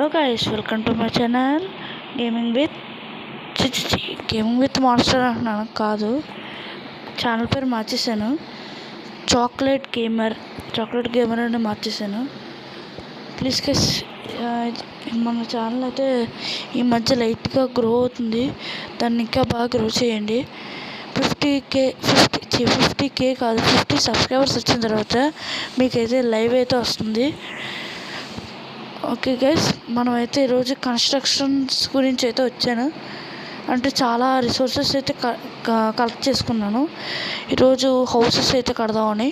Hello guys, welcome to my channel gaming with gaming with master అంటున్నాను. కాదు, channel పేరు మార్చేసాను. Chocolate gamer అని మార్చేసాను. Please guys, మన channel అయితే ఈ మధ్య లైట్గా గ్రో అవుతుంది. దాన్ని ఇంకా బాగా గ్రో చేయండి. 50K కాదు, 50 సబ్స్క్రైబర్స్ వచ్చిన తర్వాత మీకైతే లైవ్ అయితే వస్తుంది. ఓకే గైస్, మనమైతే ఈరోజు కన్స్ట్రక్షన్స్ గురించి అయితే వచ్చాను. అంటే చాలా రిసోర్సెస్ అయితే కలెక్ట్ చేసుకున్నాను. ఈరోజు హౌసెస్ అయితే కడదామని.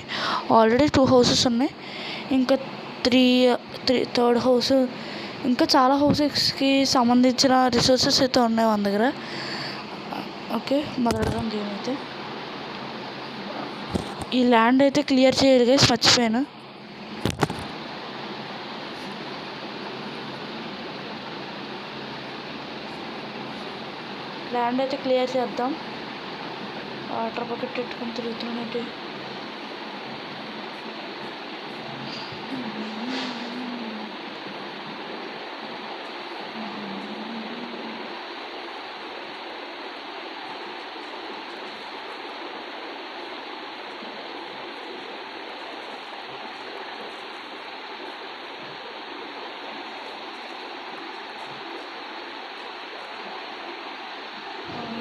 ఆల్రెడీ 2 హౌసెస్ ఉన్నాయి, ఇంకా థర్డ్ హౌస్, ఇంకా చాలా హౌసెస్కి సంబంధించిన రిసోర్సెస్ అయితే ఉన్నాయి మన దగ్గర. ఓకే, మొదలెడదాం గేమ్ అయితే. ఈ ల్యాండ్ అయితే క్లియర్ చేయాలి గైస్, మర్చిపోయాను. ల్యాండ్ అయితే క్లియర్ చేద్దాం. వాటర్ బకెట్ పెట్టుకుని తిరుగుతున్నట్టు.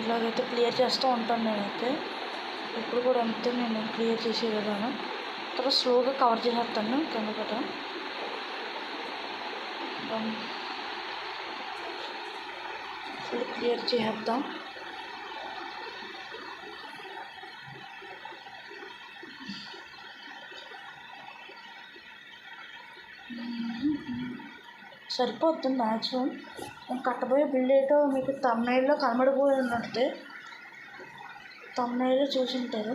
ఇలాగైతే క్లియర్ చేస్తూ ఉంటాను నేనైతే. ఇప్పుడు కూడా అంతే, నేను క్లియర్ చేసే విధానం. తర్వాత స్లోగా కవర్ చేసేస్తాను కింద గట్రా. ఫుల్ క్లియర్ చేసేద్దాం. సరిపోతుంది మ్యాక్సిమం. నేను కట్టబోయే బిల్డ్ ఏంటో మీకు తమ్నైల్లో కనబడిపోయి ఉన్నట్టే. తమ్నైల్లో చూసుంటారు.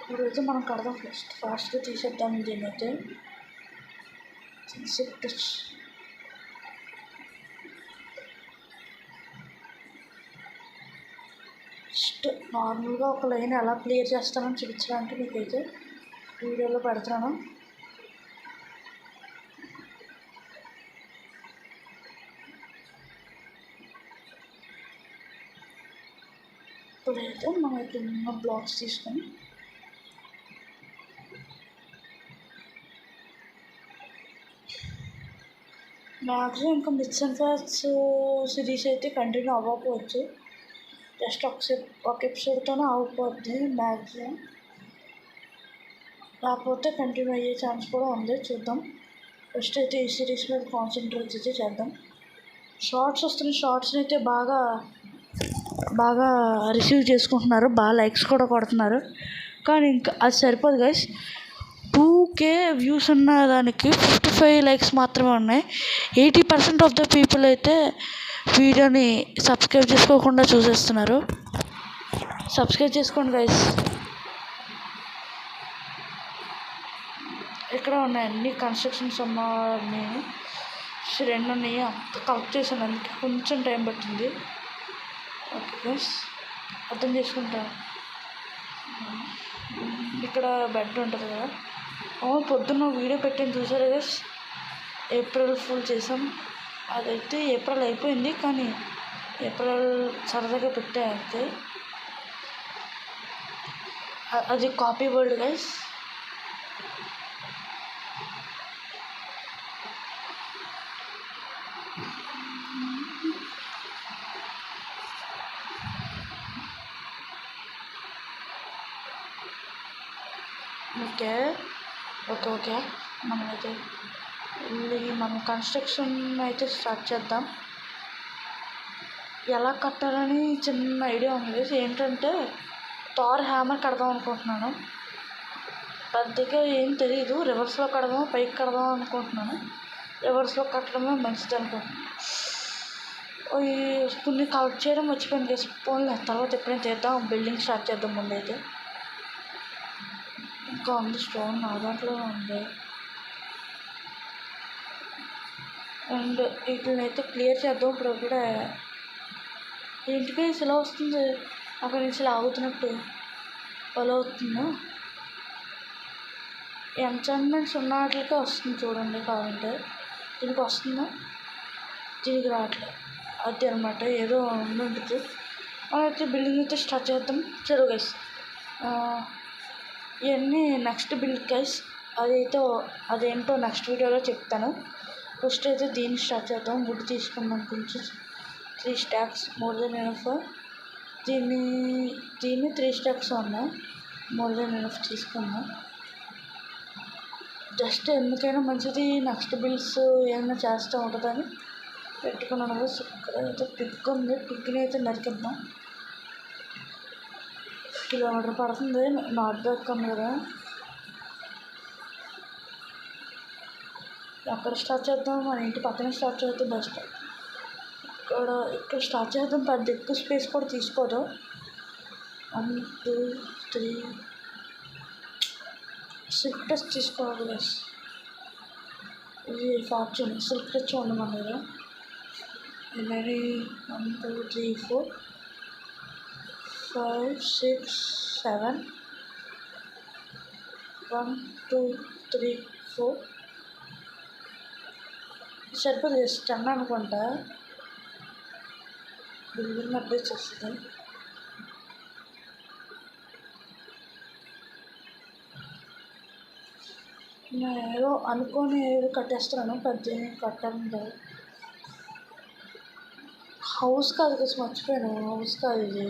ఇప్పుడైతే మనం కడదాం. ఫాస్ట్గా తీసేద్దాం దీన్నైతే. జస్ట్ నార్మల్గా ఒక లైన్ ఎలా క్లియర్ చేస్తానని చూపించడానికి మీకైతే వీడియోలో పెడుతున్నాను. ఇప్పుడైతే మనం ఇక్కడ ఉన్న బ్లాక్స్ తీసుకొని మ్యాక్సిమం ఇంకా మిక్స్ అండ్ ఫ్యాట్స్ సిరీస్ అయితే కంటిన్యూ అవ్వకపోవచ్చు. జస్ట్ ఒక ఎపిసోడ్తోనే అవ్వకపోద్ది మ్యాక్సిమం. లేకపోతే కంటిన్యూ అయ్యే ఛాన్స్ కూడా ఉంది, చూద్దాం. ఫస్ట్ అయితే ఈ సిరీస్ మీద కాన్సన్ట్రేట్ అయితే చేద్దాం. షార్ట్స్ వస్తున్న షార్ట్స్ని అయితే బాగా రిసీవ్ చేసుకుంటున్నారు, బాగా లైక్స్ కూడా కొడుతున్నారు. కానీ ఇంకా అది సరిపోదు గైస్. 2K వ్యూస్ ఉన్న దానికి 55 లైక్స్ మాత్రమే ఉన్నాయి. 80% ఆఫ్ ద పీపుల్ అయితే వీడియోని సబ్స్క్రైబ్ చేసుకోకుండా చూసేస్తున్నారు. సబ్స్క్రైబ్ చేసుకోండి గైస్. ఇక్కడ ఉన్నాయి అన్ని కన్స్ట్రక్షన్స్ ఉన్నాయి. 2 ఉన్నాయి, అంత కలెక్ట్ చేశాను, అందుకే కొంచెం టైం పట్టింది. ఓకే గైస్, అర్థం చేసుకుంటాను. ఇక్కడ బెడ్ ఉంటుంది కదా. పొద్దున్న వీడియో పెట్టాను చూసారు గైస్, ఏప్రిల్ ఫుల్ చేసాం. అదైతే ఏప్రిల్ అయిపోయింది, కానీ ఏప్రిల్ సరదాగా పెట్టా అంతే. అది కాపీ వరల్డ్ గైస్. ఓకే మనమైతే మనం కన్స్ట్రక్షన్ అయితే స్టార్ట్ చేద్దాం. ఎలా కట్టాలని చిన్న ఐడియా ఉంది. ఏంటంటే థార్ హ్యామర్ కడదాం అనుకుంటున్నాను. పెద్దగా ఏం తెలీదు. రివర్స్లో కడదాం, పైకి కడదాం అనుకుంటున్నాను. రివర్స్లో కట్టడమే మంచిది అనుకుంటున్నాను. కొన్ని కవర్ చేయడం మర్చిపోయింది గైస్. పోన్లే, తర్వాత ఎప్పుడైనా చేద్దాం. బిల్డింగ్ స్టార్ట్ చేద్దాం ముందైతే. ఇంకా ఉంది స్టోన్, నా దాంట్లో ఉంది. అండ్ వీటిని అయితే క్లియర్ చేద్దాం. ఇప్పుడు కూడా ఇంటికి ఇలా వస్తుంది, అక్కడి నుంచి ఇలా ఆగుతున్నట్టు ఫాలో అవుతుందా. ఎంచాన్మెంట్స్ ఉన్న వాటికే వస్తుంది చూడండి. కావాలంటే దీనికి వస్తుందా, దీనికి రావట్లేదు. అది అనమాట, ఏదో ఉంటుంది. అయితే బిల్డింగ్ అయితే స్టార్ట్ చేద్దాం. చలో గైస్, ఇవన్నీ నెక్స్ట్ బిల్డ్ గైస్. అదేంటో నెక్స్ట్ వీడియోలో చెప్తాను. ఫస్ట్ అయితే దీన్ని స్టార్ట్ చేద్దాం. వుడ్ తీసుకున్నాం కొంచెం 3 stacks, మోర్ దెన్ ఎనఫ్. దీన్ని 3 stacks ఉన్నాయి, మోర్ దెన్ ఎనఫ్ తీసుకున్నాం. జస్ట్ ఎందుకైనా మంచిది, నెక్స్ట్ బిల్స్ ఏమైనా చేస్తూ ఉంటుందని పెట్టుకున్నాను. ఇక్కడ అయితే పిక్ ఉంది, పిక్ని అయితే నరికిద్దాం. కిలోమీటర్ పడుతుంది, నాట్ బ్యాక్ ఉంది కదా. ఎక్కడ స్టార్ట్ చేద్దాం? మన ఇంటి పక్కనే స్టార్ట్ చేద్దాం బెస్ట్. ఇక్కడ స్టార్ట్ చేద్దాం. పెద్ద ఎక్కువ స్పేస్ కూడా తీసుకోదు. 1 2 3 సిల్క్ టచ్ తీసుకోవాలి గైస్. ఇది ఫార్చ్యూన్ సిల్క్ టచ్ ఉంది మన దగ్గర. మరి 1 2 3 4 5 6 7 1 2 3 4 సరిపోతుంది. 10 అనుకుంటా. బిల్డింగ్ అప్డేట్ చేస్తుంది. నేను ఏదో అనుకోని ఏదో కట్టేస్తున్నాను, పెద్ద కట్టాలి. హౌస్ కాదు కదా, మర్చిపోయాను. హౌస్ కాదు ఇది.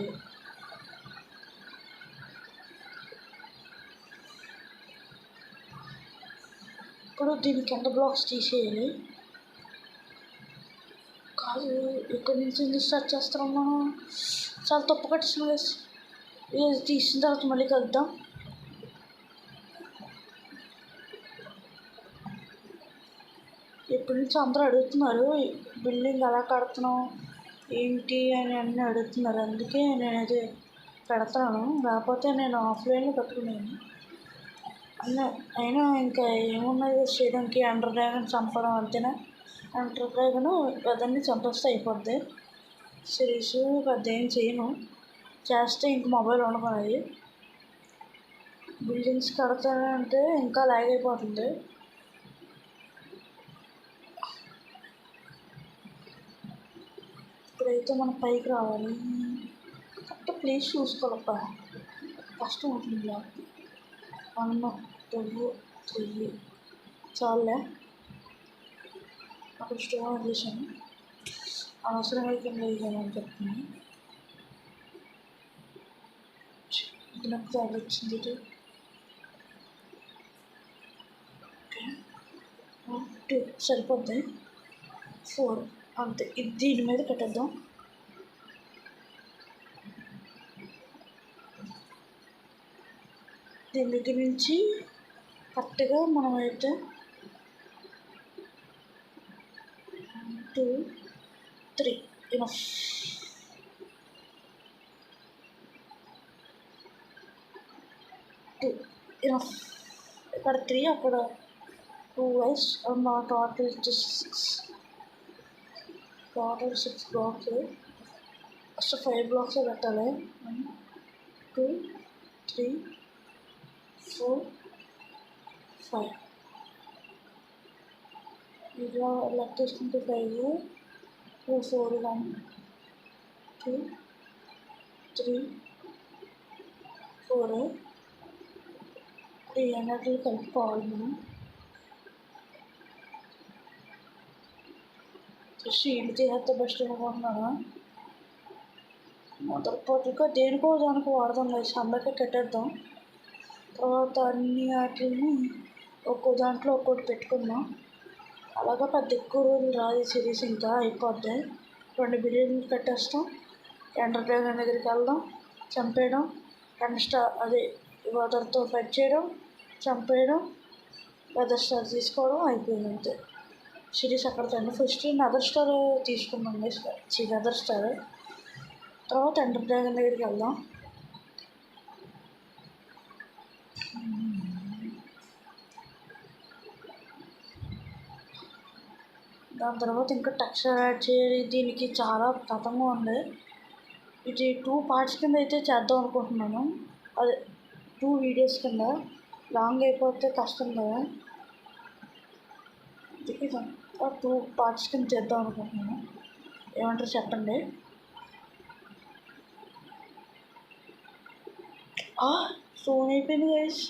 ఇప్పుడు దీని కింద బ్లాక్స్ తీసేయాలి. కాదు, ఇక్కడ నుంచి ఎందుకు స్టార్ట్ చేస్తున్నాం మనం? చాలా తప్పు కట్టేసాం గైస్. ఇది తీసిన తర్వాత మళ్ళీ కలుద్దాం. ఇప్పటి నుంచి అందరూ అడుగుతున్నారు, బిల్డింగ్ ఎలా కడుతున్నాం ఏంటి అని అన్నీ అడుగుతున్నారు. అందుకే నేనైతే పెడతాను, లేకపోతే నేను ఆఫ్లైన్లో కట్టుకునేది. అయినా ఇంకా ఏమున్నది చేయడానికి? ఎండర్ డ్రాగన్ చంపడం అంతేనా? ఎండర్ డ్రాగన్ అదన్నీ చంపేస్తే అయిపోద్ది. సిరీస్ పెద్ద ఏం చేయను, చేస్తే ఇంక మొబైల్ ఉండదు. బిల్డింగ్స్ కడతానంటే ఇంకా లాగ్ అయిపోతుంది. ఇప్పుడైతే మనం పైకి రావాలి. కరెక్ట్ ప్లేస్ చూసుకోవాలప్ప, కష్టం అవుతుంది. 1 2 3 చాలే. అక్కడ స్టోన్ వదిలేసాను, అవసరమే కింద వేయమని చెప్తున్నాను. ఇది నాకు చాలా వచ్చింది. ఓకే, 1 2 సరిపోద్ది. 4 అంతే. ఇది దీని మీద కట్టేద్దాం. దీని దగ్గర నుంచి కరెక్ట్గా మనం అయితే 1 2 3 ఇనఫ్. 2 ఇనఫ్. ఇక్కడ 3, అక్కడ 2 వైస్. మా total 6. Total 6 blocks. First 5 blocks పెట్టాలి. 1 2 3 4 5. ఇలా లెక్కేసుకుంటే 5 2 4 1 2 3 4 3 అన్నట్లు కలుపుకోవాలి మనం. షీల్డ్ చేస్తే బెస్ట్ అనుకుంటున్నాను. మొదటి పొట్టుగా దేనికో దానికి వాడదాం లేదు, అందరికీ కట్టేద్దాం. తర్వాత అన్ని వాటిని ఒక్కో దాంట్లో ఒక్కోటి పెట్టుకుందాం. అలాగా పెద్ద ఎక్కువ రోజులు రాదు సిరీస్, ఇంకా అయిపోద్ది. 2 బిల్డింగ్లు కట్టేస్తాం. ఎండర్ డ్రాగన్ దగ్గరికి వెళ్దాం, చంపేయడం. అదే వెదర్తో ఫైట్ చేయడం, చంపేయడం, వెదర్ స్టార్ తీసుకోవడం, అయిపోయింది అంతే. సిరీస్ అక్కడితో ఫస్ట్ నెదర్ స్టార్ తీసుకున్నాం. వెదర్ స్టార్ తర్వాత ఎండర్ డ్రాగన్ దగ్గరికి వెళ్దాం. దాని తర్వాత ఇంకా టెక్స్చర్ యాడ్ చేయాలి. దీనికి చాలా కథంగా ఉంది. ఇది 2 parts కింద అయితే చేద్దాం అనుకుంటున్నాను. అదే 2 వీడియోస్ కింద. లాంగ్ అయిపోతే కష్టం కదా. అందుకే 2 పార్ట్స్ కింద చేద్దాం అనుకుంటున్నాను. ఏమంటారు చెప్పండి. ఫోన్ అయిపోయింది గైస్.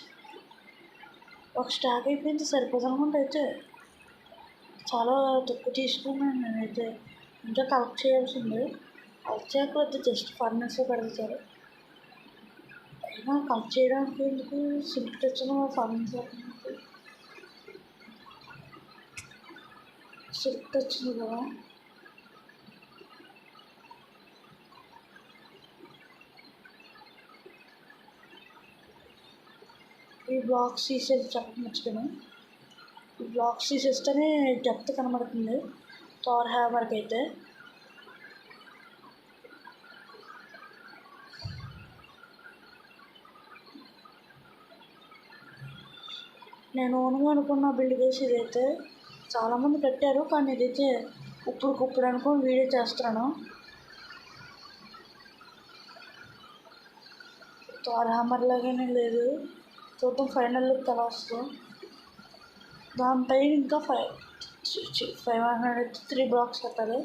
ఒక స్టాక్ అయిపోయింది, సరిపోదు అనుకుంటా. అయితే చాలా తక్కువ తీసుకున్నాను నేనైతే. ఇంకా కలెక్ట్ చేయాల్సింది. కలెక్ట్ చేయకపోతే జస్ట్ ఫర్నెస్లో పెడతారు. అయినా కలెక్ట్ చేయడానికి ఎందుకు సిల్క్ తెచ్చిన ఫర్నెస్ సిల్క్ తెచ్చింది కదా. ఈ బ్లాక్స్ తీసేది చెప్పడం మర్చిపోయాను. ఈ బ్లాక్స్ తీసేస్తేనే డెప్త్ కనబడుతుంది థార్ హ్యామర్కి అయితే. నేను ఓన్గా అనుకున్న బిల్డ్ చేసి ఇదైతే చాలామంది కట్టారు, కానీ ఇదైతే ఇప్పుడు అనుకుని వీడియో చేస్తున్నాను. థార్ హ్యామర్ లాగానే లేదు, చూద్దాం ఫైనల్ లుక్ ఎలా వస్తుంది. దానిపై ఇంకా 503 బ్లాక్స్ కట్టాలి.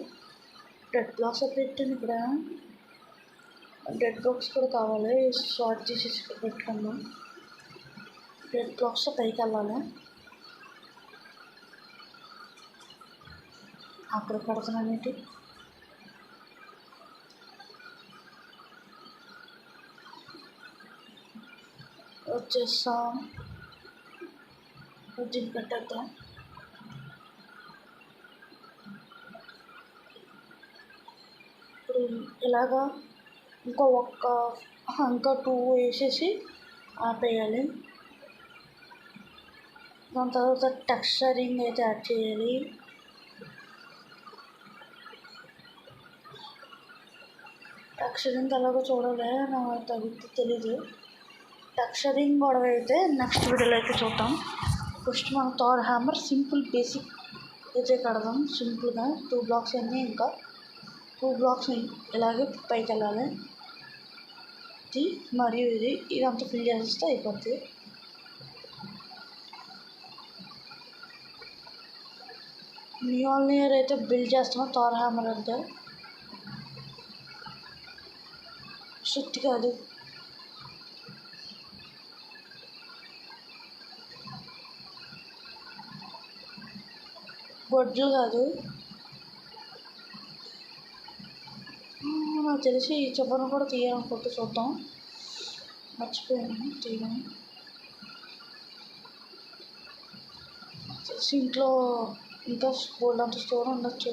డెడ్ బ్లాక్స్ పెట్టాను ఇక్కడ. డెడ్ బ్లాక్స్ కూడా కావాలి. షార్ట్ తీసేసి పెట్టుకున్నాం. డెడ్ బ్లాక్స్ పైకి వెళ్ళాలి. అక్కడ కడుతున్నానేంటి. వచ్చేస్తాం. దీన్ని పెట్టేద్దాం. ఇప్పుడు ఇలాగా ఇంకా 2 వేసేసి ఆపేయాలి. దాని తర్వాత టెక్స్చరింగ్ అయితే యాడ్ చేయాలి. టెక్స్చరింగ్ ఎలాగో చూడాలి, నాకు తెలీదు. టెక్స్చరింగ్ గొడవ అయితే నెక్స్ట్ వీడియోలో అయితే చూద్దాం. ఫస్ట్ మనం థార్ హ్యామర్ సింపుల్ బేసిక్ అయితే కడదాం. సింపుల్గా 2 బ్లాక్స్ అన్నీ, ఇంకా 2 బ్లాక్స్ ఇలాగే పైకి వెళ్ళాలి. ఇది మరియు ఇదంతా ఫిల్ చేసేస్తే అయిపోద్ది. మియోల్నియర్ అయితే బిల్డ్ చేస్తున్నాం. థార్ హ్యామర్ అంటే షిట్ కాదు, బొడ్లు కాదు. నాకు తెలిసి ఈ చివరను కూడా తీయాలనుకుంటే చూద్దాం. మర్చిపోయాను తీయడం. తెలిసి ఇంట్లో ఇంకా బోల్డ్ అంత స్టోర్ ఉండొచ్చు.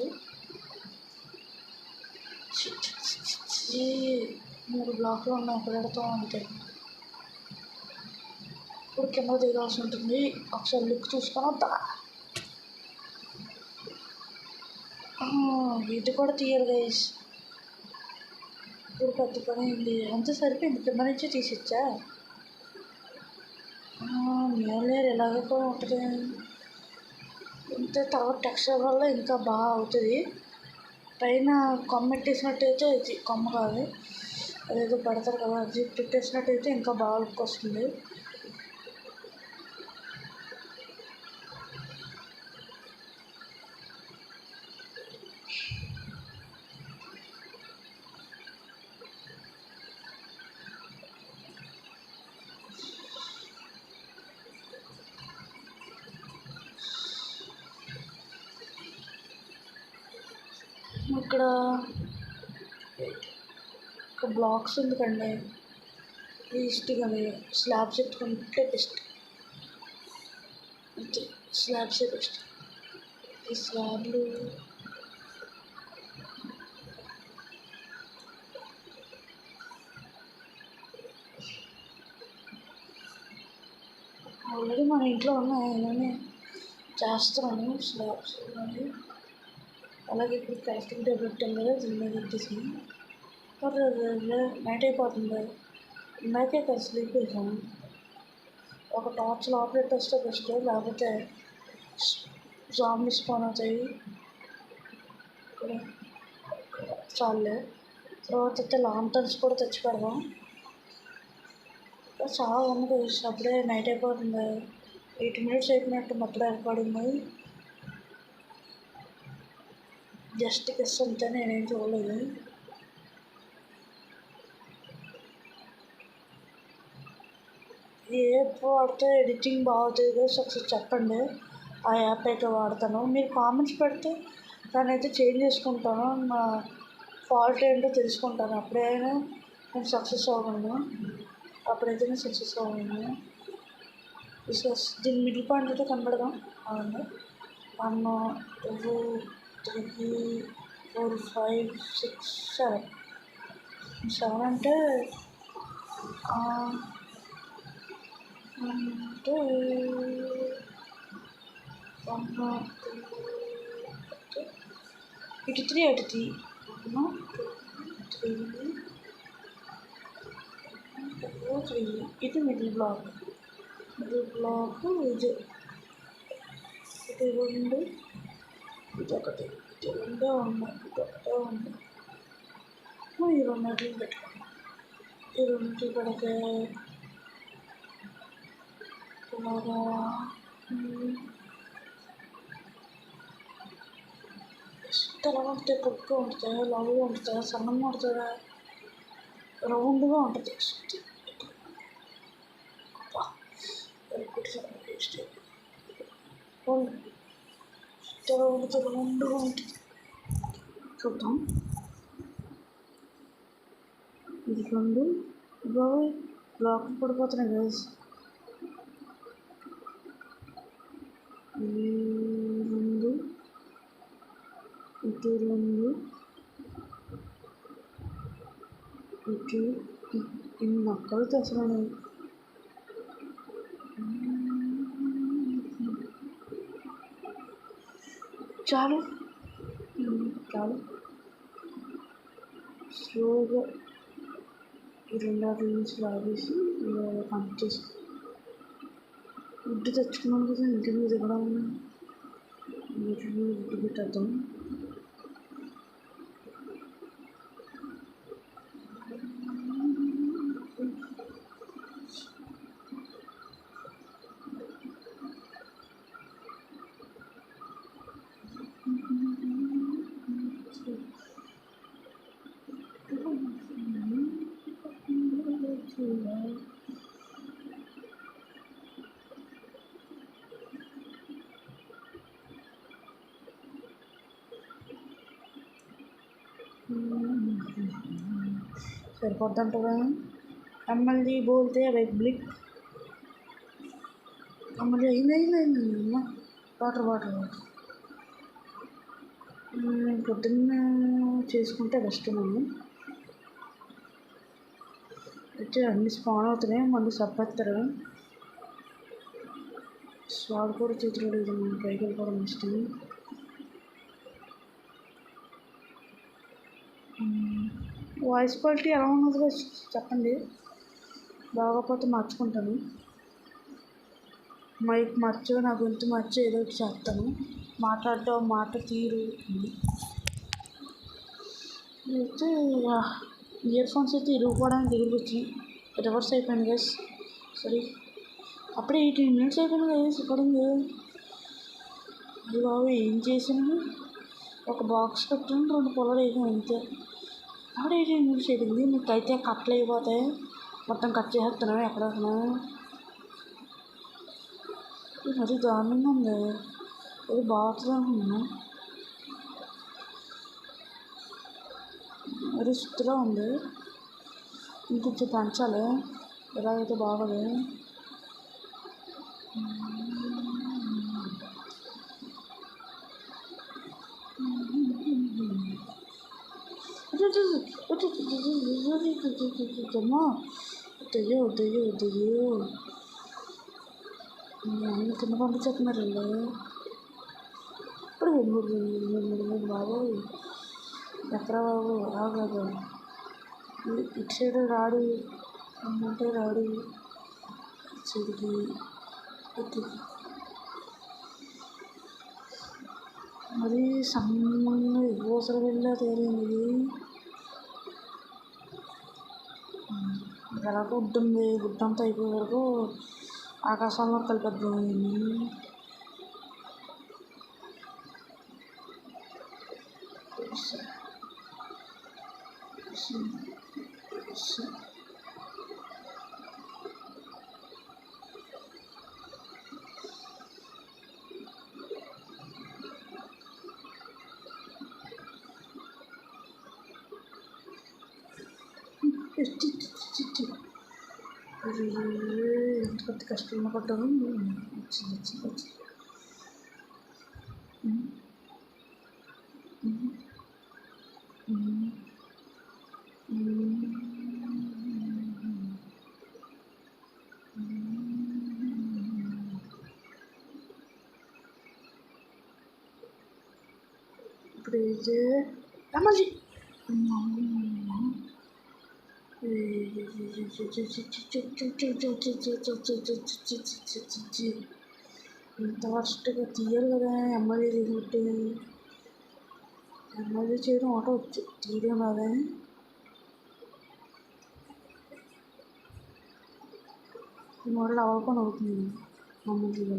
3 బ్లాక్లు ఉన్నాయి, పెడతాం అంతే. ఇప్పుడు కింద దిగాల్సి ఉంటుంది. ఒకసారి లుక్ చూసుకొని వద్దా. ఇది కూడా తీయాలి గైస్. ఇప్పుడు పెద్ద పని అయింది, అంతే సరిపోయింది. కింద నుంచి తీసిచ్చా. మియోల్నియర్ ఇలాగే కూడా ఉంటుంది. ఇంతే. తర్వాత టెక్స్చర్ వల్ల ఇంకా బాగా అవుతుంది. పైన కొమ్మ పెట్టేసినట్టయితే, ఇది కొమ్మ కాదు, అదేదో పెడతారు కదా, అది పెట్టేసినట్టయితే ఇంకా బాగా లుక్ వస్తుంది. ఇక్కడ బ్లాక్స్ ఎందుకండి, ఈస్ట్గా స్లాబ్స్ ఎత్తుకుంటే బెస్ట్. అంతే, స్లాబ్సే బెస్ట్. ఈ స్లాబ్లు ఆల్రెడీ మన ఇంట్లో ఉన్నాయి, అలానే చేస్తున్నాను స్లాబ్స్. అలాగే ఇప్పుడు క్రాఫ్టింగ్ టేబుల్ పెట్టాను కదా, దీని మీద ఎత్తేసి నైట్ అయిపోతుంది. ఇందాకే కదా స్లీప్ వేసాను. ఒక టార్చ్ లోపల పెట్టేస్తే బెస్ట్, లేకపోతే జాంబీస్ స్పాన్ అవుతాయి. చాలే. తర్వాత అయితే లాంటర్న్స్ కూడా తెచ్చి పెడదాం. చాలా ఉంది గైస్. అప్పుడే నైట్ అయిపోతుంది. 8 minutes అయిపోయినట్టు అప్పుడే అయిపోయింది. జస్ట్ కిస్ అంతే, నేనేం చూడలేదు. ఏ యాప్ వాడితే ఎడిటింగ్ బాగుంటుంది ఒకసారి చెప్పండి. ఆ యాప్ అయితే వాడతాను. మీరు కామెంట్స్ పెడితే దాన్ని అయితే చేంజ్ చేసుకుంటాను. నా ఫాల్ట్ ఏంటో తెలుసుకుంటాను. అప్పుడైనా నేను సక్సెస్ అవ్వను. అప్పుడైతే నేను సక్సెస్ అవ్వను. దీని మిడిల్ పాయింట్ అయితే కనబడదాం. అవును, 1 2 3 4 5 6 7. 7 అంటే అంటే 1 2 ఇటు 3 అటు 3 1 2 3 ఇది మిడిల్ బ్లాక్. ఇది 2 ఇది 2 ఇది 1 ఇది 2 ఉన్నాయి. ఇది 1 ఉంది. ఈ 2 పెట్టుకోండి. ఈ 2 పెడితే ఇలాగా ఎలా ఉంటుంది? పొట్టుగా ఉంటుంది, లావుగా ఉంటుంది, సన్నంగా ఉంటుందా, రౌండ్గా ఉంటుంది. రౌండ్గా ఉంటుంది. చూద్దాం. ఇది 2 బ్లాక్ పడిపోతున్నాయి గైస్. ఈ 2 ఇటు 2 ఇటు ఇన్ని మొక్కలు తెస్తున్నాను. చాలు చాలు. స్లోగా ఈ 2 నుంచి లాగేసి పంప్ చేసి గుడ్డు తెచ్చుకున్నాను కదా. ఇంటి మీద కూడా వీటి మీద గుడ్డు పెట్టేద్దాం. సరిపోద్దంటారా? అమ్మల్ని బోల్తే పబ్లిక్ అమ్మది అయింది. వాటర్ పొద్దున్న చేసుకుంటే బెస్ట్. మనం అయితే అన్ని స్పాన్ అవుతున్నాయి. మళ్ళీ సబ్బెత్తారు. స్వాడ్ కూడా చేతిలో లేదు. మనం పైకి వెళ్ళిపోవడం ఇష్టం. వాయిస్ క్వాలిటీ ఎలా ఉన్నదో చెప్పండి. బాగోపోతే మార్చుకుంటాను. మైక్ మార్చో, నా గొంతు మార్చో ఏదో ఒకటి చేస్తాను. మాట్లాడటం మాట తీరు అయితే ఇయర్ ఫోన్స్ అయితే ఇరుగుపోవడానికి దగ్గరికి వచ్చినాయి. రివర్స్ అయిపోయింది గైస్. సరే, అప్పుడే 18 minutes అయిపోయింది గైస్. రికార్డింగ్ అది బాబు ఏం చేసాను? ఒక బాక్స్ పెట్టాను, 2 పొలాలు వేసాను అంతే. అప్పుడే 18 minutes అయిపోయింది. మీకు అయితే కట్లు అయిపోతాయి. మొత్తం కట్ చేసేస్తున్నాను ఎక్కడెక్కడ. అది దారుణంగా ఉంది. అది బాగుంటుంది అనుకున్నాను. రిస్క్గా ఉంది. ఇంకొంచెం పెంచాలి. ఎలాగైతే బాగోదు. అన్నీ కింద పంపించేస్తున్నారండి. ఇప్పుడు బాబు ఎక్కడ బాబు రాదు. ఇటు సైడ్ రాడు అంటే రాడు. సైడ్కి మరి సన్నంగా ఊసలు వెళ్ళా తేలింది. ఎలాగో ఉంటుంది, గుడ్డంతా అయిపోయే వరకు ఆకాశంలో కలిపేద్దాం. ఎంత పెద్ద కష్టంగా పడ్డాము. వచ్చింది. ఇప్పుడు ఇది మళ్ళీ ఇంత వర్స్ట్గా తీయాలి కదా ఎమ్మెల్యే తీసుకుంటే. ఎమ్మెల్యే చేయడం ఆటో వచ్చు, తీయడం రాదా. ఈ మోడల్ అవ్వకుండా అవుతుంది మమ్మల్ని.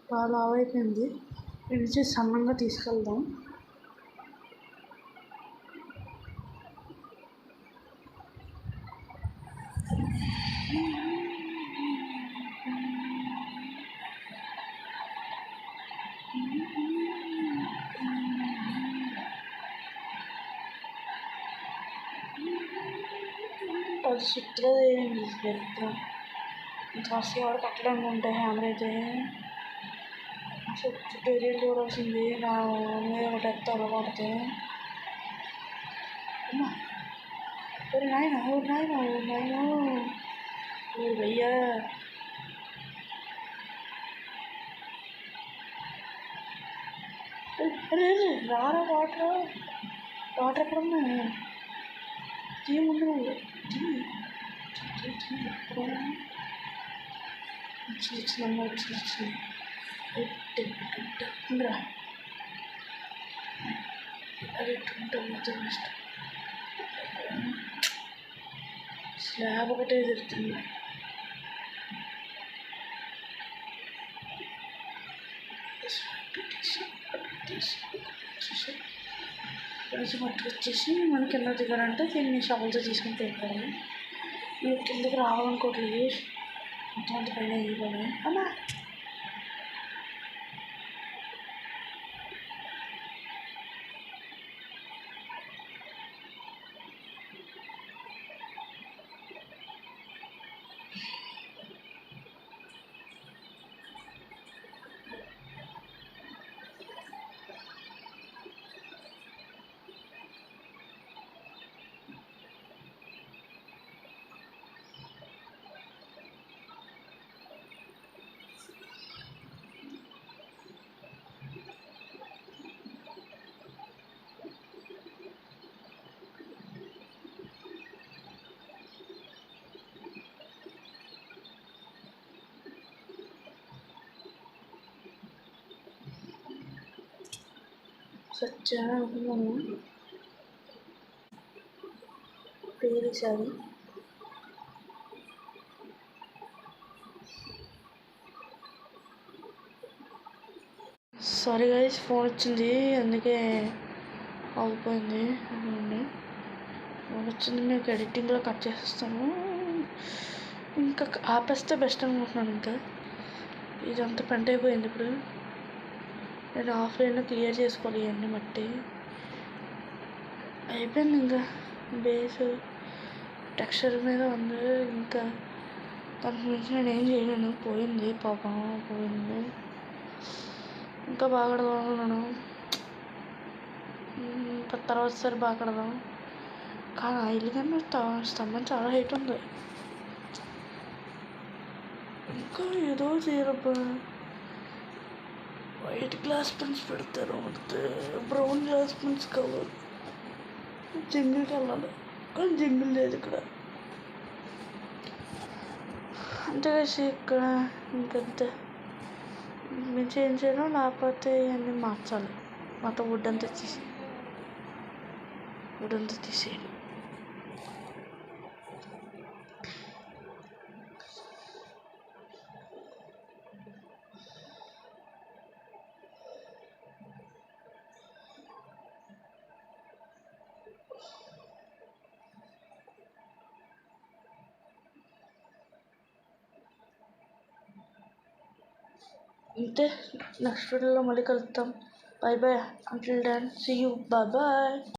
బాగా లావు అయిపోయింది, పిలిచి సన్నంగా తీసుకెళ్దాం. అది సుత్తుగా తీసుకెళ్తాం. ఇంత వస్తే ఎవరు కట్టడానికి ఉంటాయి. హ్యామర్ అయితే ట్యూటోరియల్ చూడాల్సింది. నా మీద ఒకటి ఎత్తాలో పడితే అమ్మా ఊరి నాయన ఊరు భయ్యా. రారా వాటర్ ఎక్కడున్నా తీ ముందు వచ్చింది అది ఉంటుంది. స్లాబ్ ఒకటే తిరుగుతుంది. కొంచెం మట్టి వచ్చేసి మనకి కింద దిగాలంటే దీన్ని షవల్తో తీసుకుని పెట్టాలి. మీరు కిందకి రావాలనుకోవట్లేదు, మొత్తం పైన ఇవ్వాలి. అమ్మా సత్యాన అనుకున్నాను పేరేసారి. సారీ గైస్, ఫోన్ వచ్చింది అందుకే ఆగిపోయింది. ఫోన్ వచ్చింది, మీకు ఎడిటింగ్లో కట్ చేసేస్తాను. ఇంకా ఆపేస్తే బెస్ట్ అనుకుంటున్నాను. ఇంకా ఇదంతా పెంట అయిపోయింది. ఇప్పుడు నేను ఆఫ్లైన్లో క్లియర్ చేసుకోవాలి ఇవన్నీ మట్టి అయిపోయింది. ఇంకా బేస్ టెక్స్చర్ మీద ఉంది. ఇంకా దానికి మించి నేను ఏం చేయలేను. పోయింది పాపం, పోయింది. ఇంకా బాగా కడదాం. తర్వాత సరే బాగా కడదాం. కానీ ఆ ఇల్లు కన్నా స్తంభం చాలా హైట్ ఉంది. ఇంకా ఏదో చేయరబ్బా. వైట్ గ్లాస్ పెన్స్ పెడతారు, అంటే బ్రౌన్ గ్లాస్ పెన్స్ కావాలి. జంగిల్కి వెళ్ళాలి, కానీ జంగిల్ లేదు ఇక్కడ. అంతే కలిసి ఇక్కడ ఇంకంతే. మేము చేంజ్ చేయడం, లేకపోతే ఇవన్నీ మార్చాలి. మొత్తం వుడ్ అంతా తీసేయాలి. అంతే. నెక్స్ట్ వీడియోలో మళ్ళీ కలుద్దాం. Bye bye. Until then see you. Bye bye.